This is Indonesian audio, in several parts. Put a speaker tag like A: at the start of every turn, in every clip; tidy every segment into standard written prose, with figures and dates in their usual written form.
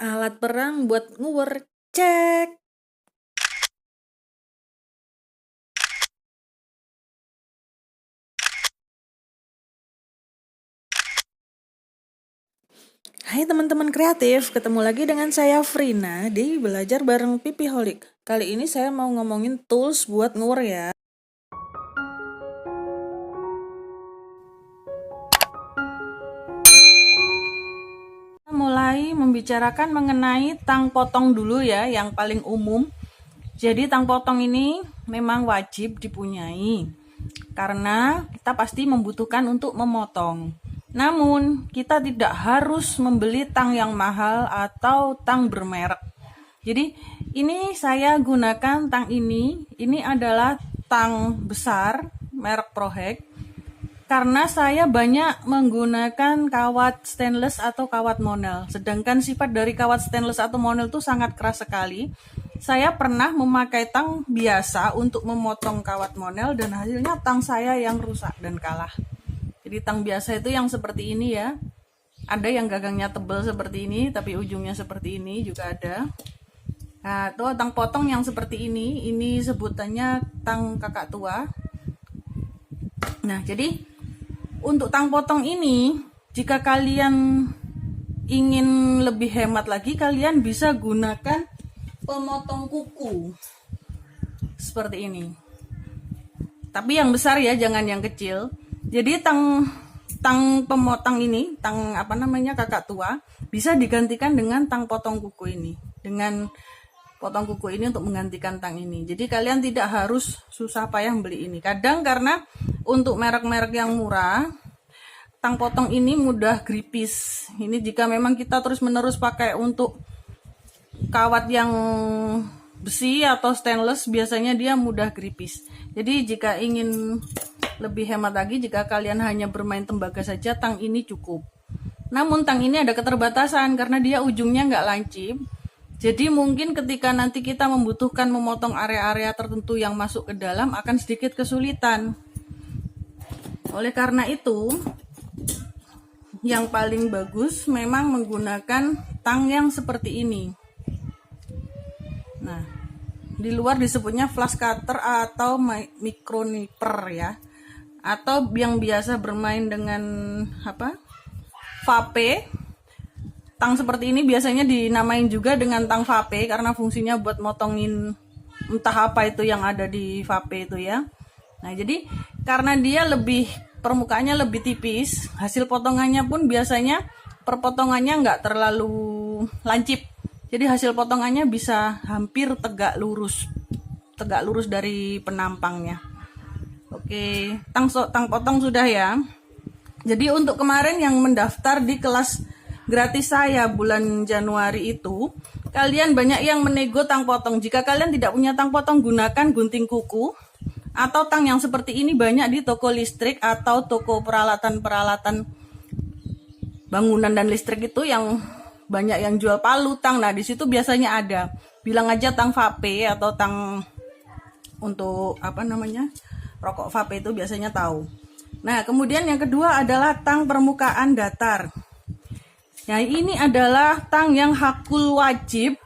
A: Alat perang buat nguwer, cek. Hai teman-teman kreatif, ketemu lagi dengan saya Frina di Belajar Bareng Pipiholic. Kali ini saya mau ngomongin tools buat nguwer ya. Mulai membicarakan mengenai tang potong dulu ya, yang paling umum. Jadi tang potong ini memang wajib dipunyai karena kita pasti membutuhkan untuk memotong. Namun kita tidak harus membeli tang yang mahal atau tang bermerek. Jadi ini saya gunakan tang ini adalah tang besar merek Prohek. Karena saya banyak menggunakan kawat stainless atau kawat monel. Sedangkan sifat dari kawat stainless atau monel itu sangat keras sekali. Saya pernah memakai tang biasa untuk memotong kawat monel dan hasilnya tang saya yang rusak dan kalah. Jadi tang biasa itu yang seperti ini ya. Ada yang gagangnya tebal seperti ini tapi ujungnya seperti ini juga ada. Nah, itu tang potong yang seperti ini sebutannya tang kakak tua. Nah, jadi untuk tang potong ini, jika kalian ingin lebih hemat lagi, kalian bisa gunakan pemotong kuku seperti ini. Tapi yang besar ya, jangan yang kecil. Jadi tang pemotong ini, tang kakak tua, bisa digantikan dengan tang potong kuku ini. Dengan potong kuku ini untuk menggantikan tang ini. Jadi kalian tidak harus susah payah beli ini. Kadang karena untuk merek-merek yang murah, tang potong ini mudah gripis. Ini jika memang kita terus-menerus pakai untuk kawat yang besi atau stainless, biasanya dia mudah gripis. Jadi jika ingin lebih hemat lagi, jika kalian hanya bermain tembaga saja, tang ini cukup. Namun tang ini ada keterbatasan karena dia ujungnya nggak lancip. Jadi mungkin ketika nanti kita membutuhkan memotong area-area tertentu yang masuk ke dalam akan sedikit kesulitan. Oleh karena itu, yang paling bagus memang menggunakan tang yang seperti ini. Nah, di luar disebutnya flash cutter atau microniper ya. Atau yang biasa bermain dengan vape. Tang seperti ini biasanya dinamain juga dengan tang vape karena fungsinya buat motongin entah apa itu yang ada di vape itu ya. Nah, jadi karena dia permukaannya lebih tipis, hasil potongannya pun biasanya perpotongannya nggak terlalu lancip. Jadi hasil potongannya bisa hampir tegak lurus dari penampangnya. Oke, tang potong sudah ya. Jadi untuk kemarin yang mendaftar di kelas gratis saya bulan Januari itu, kalian banyak yang menego tang potong. Jika kalian tidak punya tang potong, gunakan gunting kuku atau tang yang seperti ini banyak di toko listrik atau toko peralatan-peralatan bangunan dan listrik itu yang banyak yang jual palu tang. Nah, di situ biasanya ada. Bilang aja tang vape atau tang untuk rokok vape itu biasanya tahu. Nah, kemudian yang kedua adalah tang permukaan datar. Nah, ini adalah tang yang hakul wajib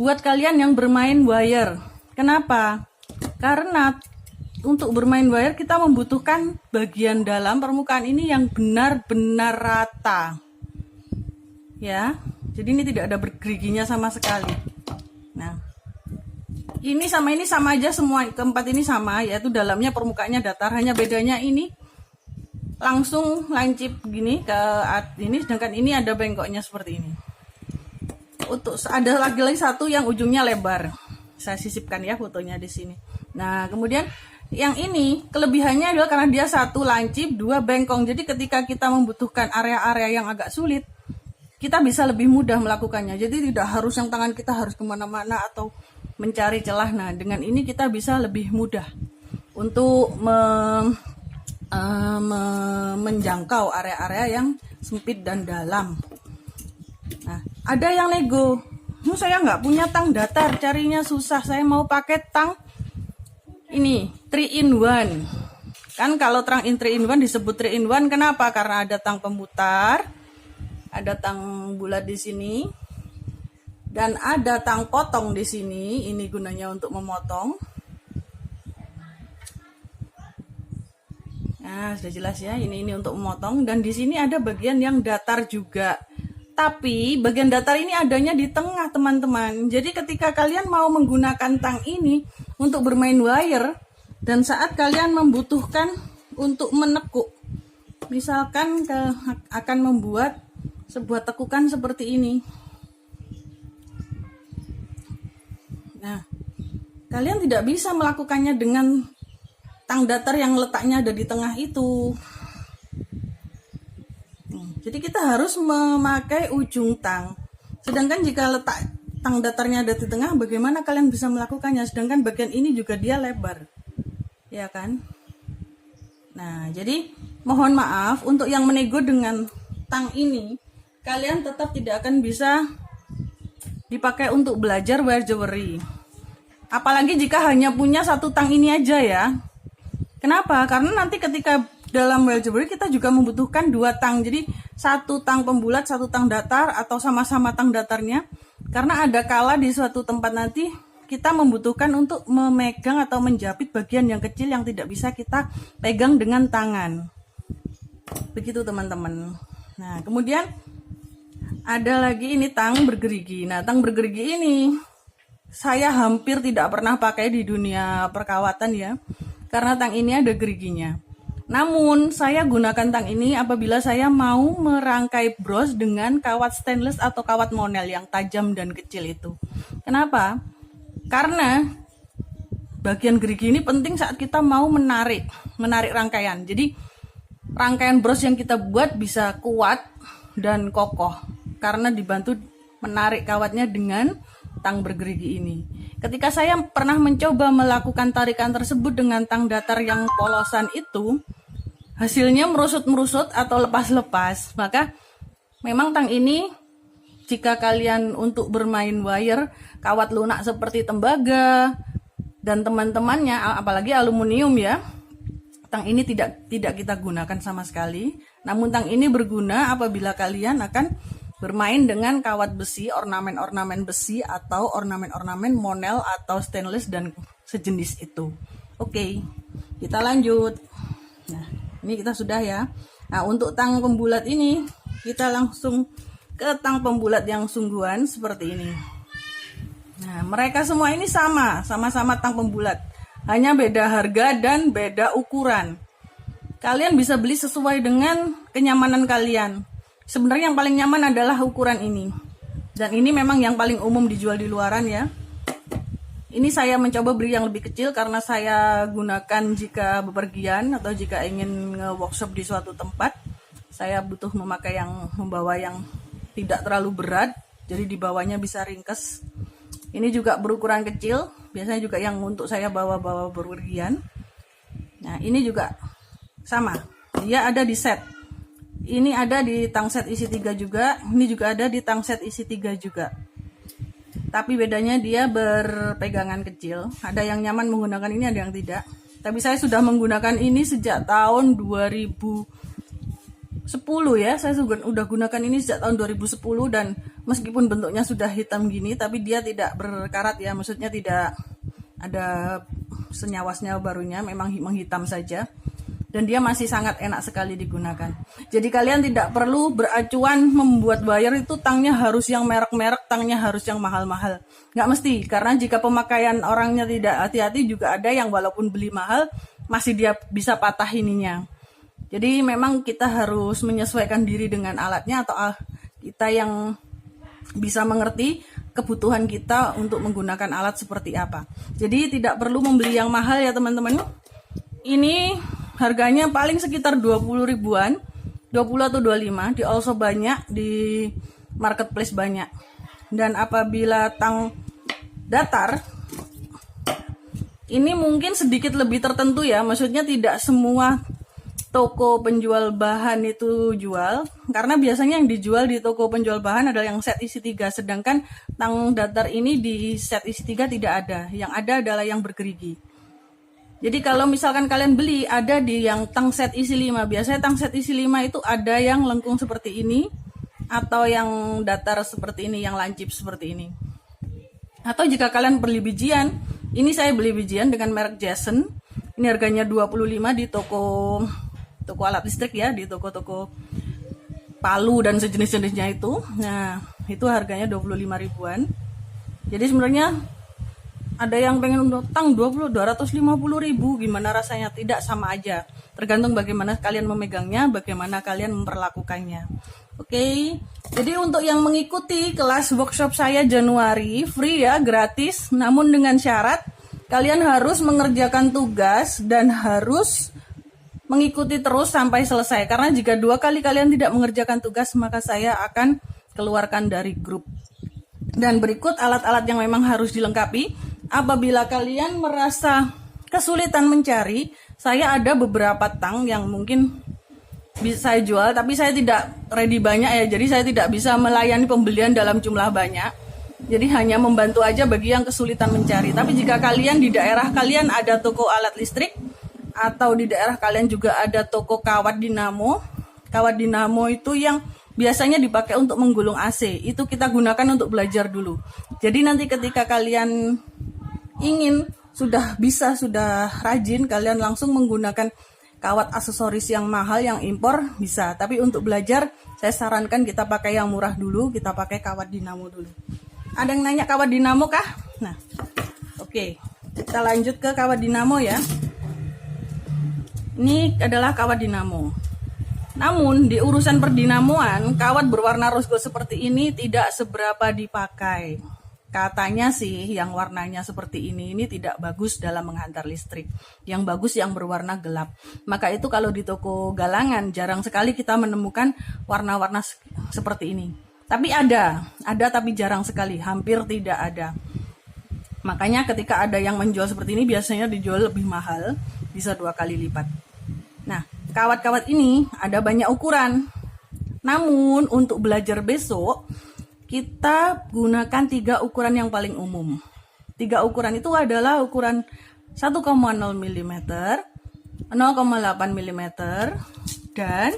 A: buat kalian yang bermain wire. Kenapa? Karena untuk bermain wire kita membutuhkan bagian dalam permukaan ini yang benar-benar rata. Ya, jadi ini tidak ada bergeriginya sama sekali. Nah, ini sama aja semua, keempat ini sama, yaitu dalamnya permukaannya datar, hanya bedanya ini langsung lancip gini ke ini, sedangkan ini ada bengkoknya seperti ini. Untuk ada lagi satu yang ujungnya lebar. Saya sisipkan ya fotonya di sini. Nah, kemudian yang ini kelebihannya adalah karena dia satu lancip, dua bengkong. Jadi ketika kita membutuhkan area-area yang agak sulit, kita bisa lebih mudah melakukannya. Jadi tidak harus yang tangan kita harus kemana-mana atau mencari celah. Nah, dengan ini kita bisa lebih mudah untuk menjangkau area-area yang sempit dan dalam. Nah, ada yang nego, saya nggak punya tang datar, carinya susah, saya mau pakai tang ini 3 in 1. Kan kalau tang 3 in 1 disebut 3 in 1 kenapa? Karena ada tang pemutar, ada tang bulat di sini, Dan ada tang potong di sini, ini gunanya untuk memotong. Nah, sudah jelas ya, ini untuk memotong. Dan di sini ada bagian yang datar juga. Tapi bagian datar ini adanya di tengah, teman-teman. Jadi ketika kalian mau menggunakan tang ini untuk bermain wire, dan saat kalian membutuhkan untuk menekuk, misalkan akan membuat sebuah tekukan seperti ini. Nah, kalian tidak bisa melakukannya dengan tang datar yang letaknya ada di tengah itu. Jadi kita harus memakai ujung tang. Sedangkan jika letak tang datarnya ada di tengah, bagaimana kalian bisa melakukannya? Sedangkan bagian ini juga dia lebar, ya kan? Nah, jadi mohon maaf untuk yang menego dengan tang ini, kalian tetap tidak akan bisa dipakai untuk belajar wire jewelry. Apalagi jika hanya punya satu tang ini aja ya. Kenapa? Karena nanti ketika dalam wire jewelry kita juga membutuhkan dua tang. Jadi satu tang pembulat, satu tang datar, atau sama-sama tang datarnya. Karena ada kala di suatu tempat nanti kita membutuhkan untuk memegang atau menjepit bagian yang kecil yang tidak bisa kita pegang dengan tangan. Begitu teman-teman. Nah, kemudian ada lagi ini tang bergerigi. Nah, tang bergerigi ini saya hampir tidak pernah pakai di dunia perkawatan ya. Karena tang ini ada geriginya. Namun, saya gunakan tang ini apabila saya mau merangkai bros dengan kawat stainless atau kawat monel yang tajam dan kecil itu. Kenapa? Karena bagian gerigi ini penting saat kita mau menarik rangkaian. Jadi, rangkaian bros yang kita buat bisa kuat dan kokoh karena dibantu menarik kawatnya dengan tang bergerigi ini. Ketika saya pernah mencoba melakukan tarikan tersebut dengan tang datar yang polosan itu, hasilnya merusut-merusut atau lepas-lepas. Maka memang tang ini jika kalian untuk bermain wire kawat lunak seperti tembaga dan teman-temannya, apalagi aluminium ya, tang ini tidak kita gunakan sama sekali. Namun tang ini berguna apabila kalian akan bermain dengan kawat besi, ornamen-ornamen besi atau ornamen-ornamen monel atau stainless dan sejenis itu. Oke, kita lanjut. Nah, ini kita sudah ya. Nah, untuk tang pembulat ini kita langsung ke tang pembulat yang sungguhan seperti ini. Nah, mereka semua ini sama-sama tang pembulat. Hanya beda harga dan beda ukuran. Kalian bisa beli sesuai dengan kenyamanan kalian. Sebenarnya yang paling nyaman adalah ukuran ini. Dan ini memang yang paling umum dijual di luaran ya. Ini saya mencoba beli yang lebih kecil karena saya gunakan jika bepergian atau jika ingin nge-workshop di suatu tempat. Saya butuh membawa yang tidak terlalu berat. Jadi dibawanya bisa ringkes. Ini juga berukuran kecil. Biasanya juga yang untuk saya bawa-bawa bepergian. Nah, ini juga sama. Dia ada di set. Ini ada di tang set isi 3 juga. Ini juga ada di tang set isi 3 juga. Tapi bedanya dia berpegangan kecil. Ada yang nyaman menggunakan ini, ada yang tidak. Tapi saya sudah menggunakan ini sejak tahun 2010 ya. Saya sudah gunakan ini sejak tahun 2010 dan meskipun bentuknya sudah hitam gini, tapi dia tidak berkarat ya. Maksudnya tidak ada senyawa-senyawa barunya, memang menghitam saja. Dan dia masih sangat enak sekali digunakan. Jadi kalian tidak perlu beracuan membuat wire itu tangnya harus yang merek-merek, tangnya harus yang mahal-mahal. Nggak mesti, karena jika pemakaian orangnya tidak hati-hati juga ada yang walaupun beli mahal, masih dia bisa patah ininya. Jadi memang kita harus menyesuaikan diri dengan alatnya atau kita yang bisa mengerti kebutuhan kita untuk menggunakan alat seperti apa. Jadi tidak perlu membeli yang mahal ya teman-teman. Ini harganya paling sekitar 20 ribuan, 20 atau 25, di also banyak, di marketplace banyak. Dan apabila tang datar, ini mungkin sedikit lebih tertentu ya, maksudnya tidak semua toko penjual bahan itu jual, karena biasanya yang dijual di toko penjual bahan adalah yang set isi 3, sedangkan tang datar ini di set isi 3 tidak ada, yang ada adalah yang bergerigi. Jadi kalau misalkan kalian beli, ada di yang tang set isi 5. Biasanya tang set isi 5 itu ada yang lengkung seperti ini. atau yang datar seperti ini, yang lancip seperti ini. Atau jika kalian beli bijian, ini saya beli bijian dengan merek Jason. Ini harganya 25 di toko alat listrik ya, di toko-toko Palu dan sejenis-jenisnya itu. Nah, itu harganya 25 ribuan. Jadi sebenarnya ada yang pengen utang 250 ribu, gimana rasanya? Tidak, sama aja. Tergantung bagaimana kalian memegangnya, bagaimana kalian memperlakukannya. Oke, jadi untuk yang mengikuti kelas workshop saya Januari, free ya, gratis. Namun dengan syarat, kalian harus mengerjakan tugas dan harus mengikuti terus sampai selesai. Karena jika 2 kali kalian tidak mengerjakan tugas, maka saya akan keluarkan dari grup. Dan berikut alat-alat yang memang harus dilengkapi. Apabila kalian merasa kesulitan mencari, saya ada beberapa tang yang mungkin bisa saya jual, tapi saya tidak ready banyak ya, jadi saya tidak bisa melayani pembelian dalam jumlah banyak. Jadi hanya membantu aja bagi yang kesulitan mencari. Tapi jika kalian di daerah kalian ada toko alat listrik, atau di daerah kalian juga ada toko kawat dinamo. Kawat dinamo itu yang biasanya dipakai untuk menggulung AC. Itu kita gunakan untuk belajar dulu. Jadi nanti ketika kalian ingin sudah rajin, kalian langsung menggunakan kawat aksesoris yang mahal, yang impor bisa. Tapi untuk belajar, saya sarankan kita pakai yang murah dulu, kita pakai kawat dinamo dulu. Ada yang nanya kawat dinamo kah? Nah, oke. Kita lanjut ke kawat dinamo ya. Ini adalah kawat dinamo. Namun di urusan perdinamoan, kawat berwarna rose gold seperti ini tidak seberapa dipakai. Katanya sih yang warnanya seperti ini tidak bagus dalam menghantar listrik. Yang bagus yang berwarna gelap. Maka itu kalau di toko galangan jarang sekali kita menemukan warna-warna seperti ini. Tapi ada tapi jarang sekali, hampir tidak ada. Makanya ketika ada yang menjual seperti ini biasanya dijual lebih mahal, bisa 2 kali lipat. Nah, kawat-kawat ini ada banyak ukuran. Namun untuk belajar besok, kita gunakan 3 ukuran yang paling umum. 3 ukuran itu adalah ukuran 1,0 mm, 0,8 mm, dan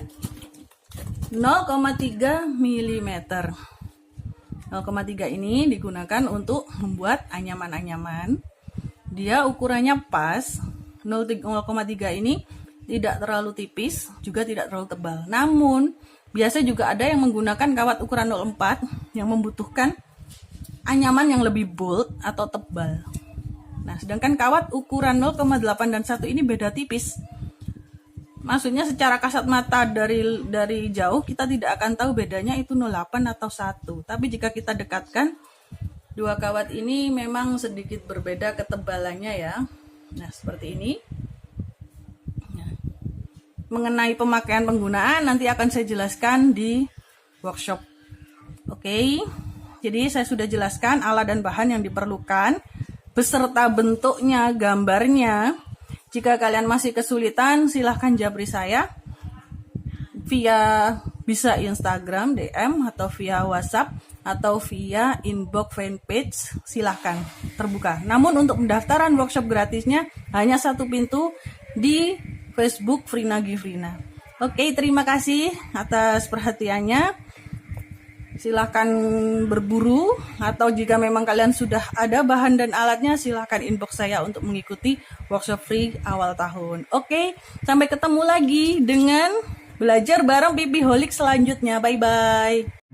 A: 0,3 mm. 0,3 ini digunakan untuk membuat anyaman-anyaman. Dia ukurannya pas. 0,3 ini tidak terlalu tipis, juga tidak terlalu tebal. Namun biasa juga ada yang menggunakan kawat ukuran 0,4 yang membutuhkan anyaman yang lebih bold atau tebal. Nah, sedangkan kawat ukuran 0,8 dan 1 ini beda tipis. Maksudnya secara kasat mata dari jauh kita tidak akan tahu bedanya itu 0,8 atau 1. Tapi jika kita dekatkan, 2 kawat ini memang sedikit berbeda ketebalannya ya. Nah, seperti ini. Mengenai pemakaian penggunaan nanti akan saya jelaskan di workshop. Oke, jadi saya sudah jelaskan alat dan bahan yang diperlukan beserta bentuknya, gambarnya. Jika kalian masih kesulitan, silahkan japri saya via bisa Instagram DM atau via WhatsApp atau via inbox fanpage, silahkan terbuka. Namun untuk pendaftaran workshop gratisnya hanya 1 pintu di Facebook Frina Gifrina. Oke, terima kasih atas perhatiannya. Silahkan berburu, atau jika memang kalian sudah ada bahan dan alatnya, silahkan inbox saya untuk mengikuti workshop free awal tahun. Oke, sampai ketemu lagi dengan belajar bareng Pipiholik selanjutnya. Bye-bye.